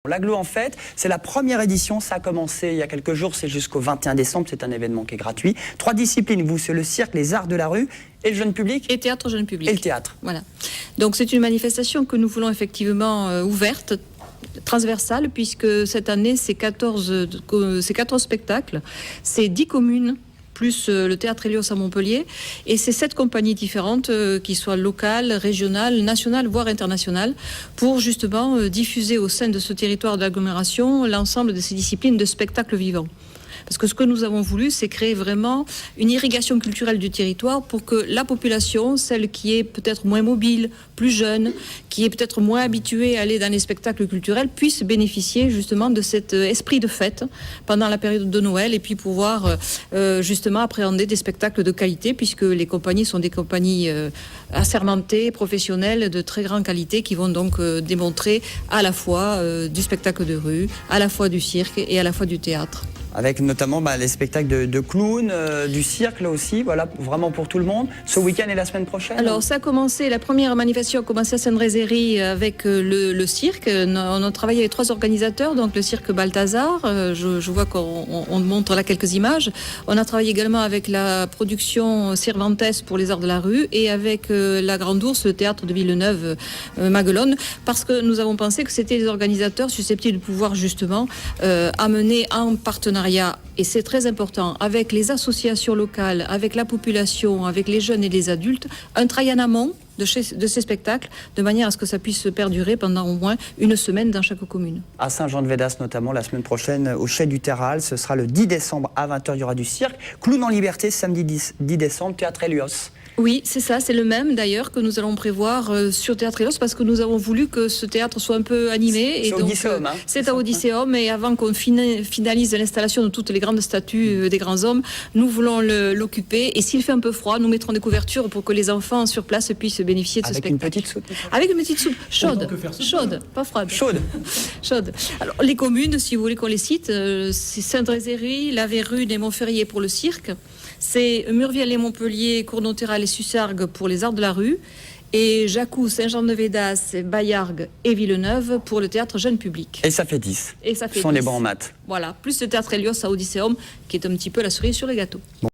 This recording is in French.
L'Aglo, en fait, c'est la première édition, ça a commencé il y a quelques jours, c'est jusqu'au 21 décembre, c'est un événement qui est gratuit. 3 disciplines, vous, c'est le cirque, les arts de la rue et le jeune public. Et théâtre jeune public. Et le théâtre. Voilà. Donc c'est une manifestation que nous voulons effectivement ouverte, transversale, puisque cette année, c'est 14 spectacles, c'est 10 communes, plus le Théâtre Hélios à Montpellier. Et c'est 7 compagnies différentes, qui soient locales, régionales, nationales, voire internationales, pour justement diffuser au sein de ce territoire d'agglomération l'ensemble de ces disciplines de spectacles vivants. Parce que ce que nous avons voulu, c'est créer vraiment une irrigation culturelle du territoire pour que la population, celle qui est peut-être moins mobile, plus jeune, qui est peut-être moins habituée à aller dans les spectacles culturels, puisse bénéficier justement de cet esprit de fête pendant la période de Noël et puis pouvoir justement appréhender des spectacles de qualité, puisque les compagnies sont des compagnies assermentées, professionnelles, de très grande qualité, qui vont donc démontrer à la fois du spectacle de rue, à la fois du cirque et à la fois du théâtre. Avec notamment les spectacles de clowns, du cirque là aussi, voilà, vraiment pour tout le monde, ce week-end et la semaine prochaine. Alors ça a commencé, la première manifestation a commencé à Sainte-Rézérie avec le cirque. On a travaillé avec 3 organisateurs, donc le cirque Balthazar, je vois qu'on montre là quelques images. On a travaillé également avec la production Cervantes pour les arts de la rue et avec la Grande Ourse, le théâtre de Villeneuve, Maguelone, parce que nous avons pensé que c'était les organisateurs susceptibles de pouvoir justement amener en partenariat, et c'est très important, avec les associations locales, avec la population, avec les jeunes et les adultes, un travail en amont de ces spectacles, de manière à ce que ça puisse perdurer pendant au moins une semaine dans chaque commune. À Saint-Jean-de-Védas notamment, la semaine prochaine, au Chai du Terral, ce sera le 10 décembre à 20h, il y aura du cirque. Clown en liberté, samedi 10 décembre, Théâtre Hélios. Oui, c'est ça, c'est le même d'ailleurs que nous allons prévoir sur Théâtre Hélios, parce que nous avons voulu que ce théâtre soit un peu animé. C'est Odysséum, hein. C'est à Odysséum, et avant qu'on finalise l'installation de toutes les grandes statues des grands hommes, nous voulons l'occuper, et s'il fait un peu froid, nous mettrons des couvertures pour que les enfants sur place puissent bénéficier de ce spectacle. Avec une petite soupe. Avec une petite soupe chaude, pas froide. Chaude. Alors les communes, si vous voulez qu'on les cite, c'est Sainte-Rézérie, La Vérune et Montferrier pour le cirque. C'est Murviel et Montpellier, Cournonterral et Sussargues pour les arts de la rue, et Jacou, Saint-Jean-de-Védas, Baillargues et Villeneuve pour le théâtre jeune public. Et ça fait 10. Et ça fait Ce sont 10. les bons en maths. Voilà, plus le théâtre Hélios à Odysséum, qui est un petit peu la cerise sur le gâteau. Bon.